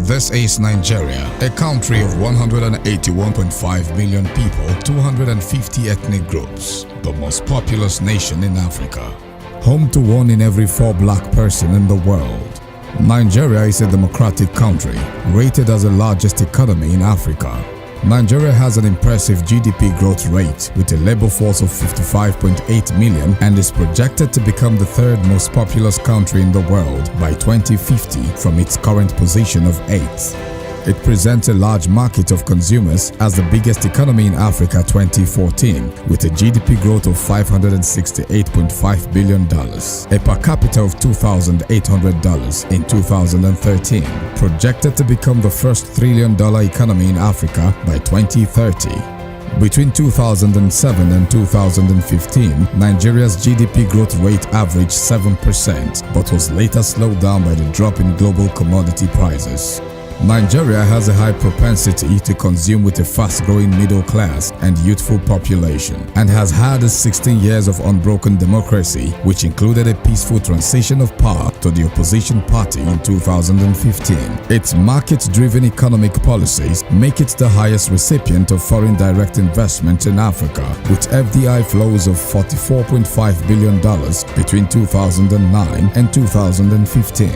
This is Nigeria, a country of 181.5 million people, 250 ethnic groups, the most populous nation in Africa. Home to 1 in every 4 black person in the world. Nigeria is a democratic country, rated as the largest economy in Africa. Nigeria has an impressive GDP growth rate with a labor force of 55.8 million and is projected to become the 3rd most populous country in the world by 2050 from its current position of 8th. It presents a large market of consumers as the biggest economy in Africa 2014 with a GDP growth of $568.5 billion, a per capita of $2,800 in 2013, projected to become the first $1 trillion economy in Africa by 2030. Between 2007 and 2015, Nigeria's GDP growth rate averaged 7% but was later slowed down by the drop in global commodity prices. Nigeria has a high propensity to consume with a fast-growing middle class and youthful population and has had 16 years of unbroken democracy, which included a peaceful transition of power to the opposition party in 2015. Its market-driven economic policies make it the highest recipient of foreign direct investment in Africa, with FDI flows of $44.5 billion between 2009 and 2015.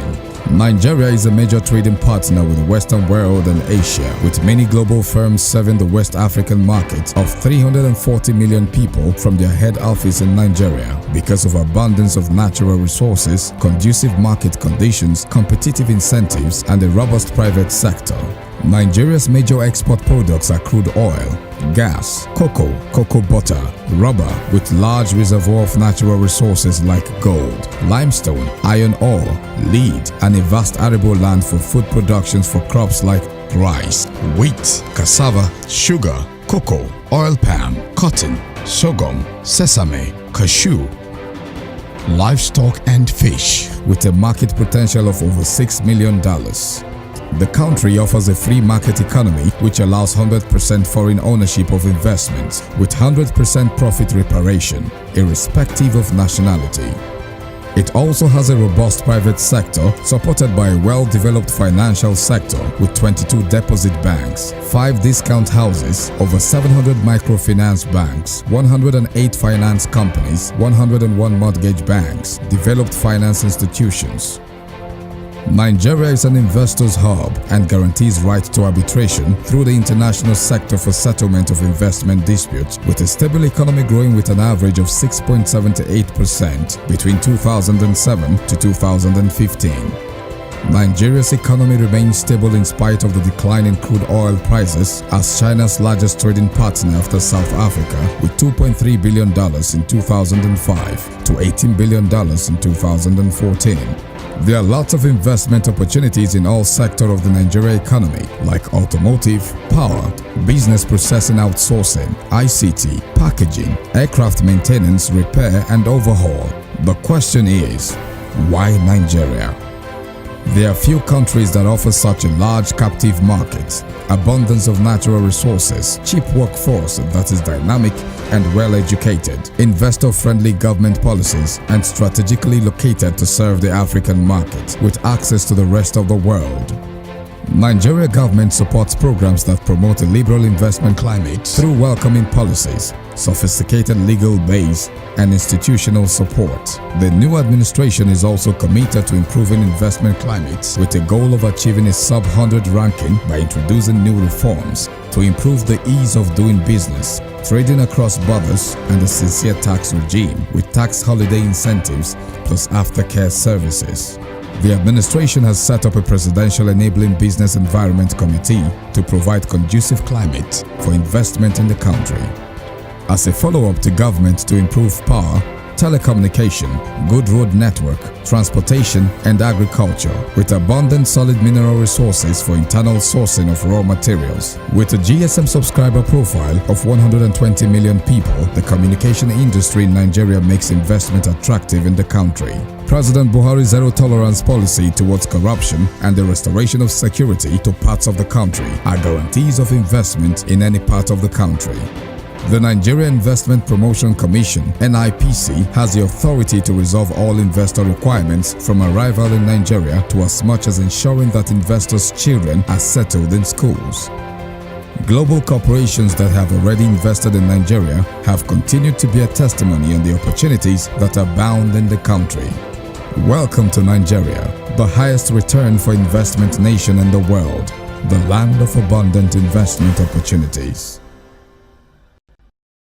Nigeria is a major trading partner with the Western world and Asia, with many global firms serving the West African market of 340 million people from their head office in Nigeria. Because of abundance of natural resources, conducive market conditions, competitive incentives, and a robust private sector. Nigeria's major export products are crude oil, gas, cocoa butter, rubber with large reservoir of natural resources like gold, limestone, iron ore, lead, and a vast arable land for food productions for crops like rice, wheat, cassava, sugar, cocoa, oil palm, cotton, sorghum, sesame, cashew, livestock and fish with a market potential of over $6 million. The country offers a free market economy which allows 100% foreign ownership of investments with 100% profit reparation, irrespective of nationality. It also has a robust private sector supported by a well-developed financial sector with 22 deposit banks, 5 discount houses, over 700 microfinance banks, 108 finance companies, 101 mortgage banks, developed finance institutions. Nigeria is an investor's hub and guarantees right to arbitration through the international sector for settlement of investment disputes, with a stable economy growing with an average of 6.78% between 2007 to 2015. Nigeria's economy remains stable in spite of the decline in crude oil prices as China's largest trading partner after South Africa, with $2.3 billion in 2005 to $18 billion in 2014. There are lots of investment opportunities in all sectors of the Nigeria economy, like automotive, power, business processing outsourcing, ICT, packaging, aircraft maintenance, repair and overhaul. The question is, why Nigeria? There are few countries that offer such a large captive market, abundance of natural resources, cheap workforce that is dynamic and well-educated, investor-friendly government policies, and strategically located to serve the African market with access to the rest of the world. Nigeria government supports programs that promote a liberal investment climate through welcoming policies, sophisticated legal base, and institutional support. The new administration is also committed to improving investment climates with a goal of achieving a sub-100 ranking by introducing new reforms to improve the ease of doing business, trading across borders, and a sincere tax regime with tax holiday incentives plus aftercare services. The administration has set up a Presidential Enabling Business Environment Committee to provide conducive climate for investment in the country. As a follow-up to government to improve power, telecommunication, good road network, transportation and agriculture, with abundant solid mineral resources for internal sourcing of raw materials. With a GSM subscriber profile of 120 million people, the communication industry in Nigeria makes investment attractive in the country. President Buhari's zero-tolerance policy towards corruption and the restoration of security to parts of the country are guarantees of investment in any part of the country. The Nigeria Investment Promotion Commission (NIPC) has the authority to resolve all investor requirements from arrival in Nigeria to as much as ensuring that investors' children are settled in schools. Global corporations that have already invested in Nigeria have continued to be a testimony on the opportunities that abound in the country. Welcome to Nigeria, the highest return for investment nation in the world, the land of abundant investment opportunities.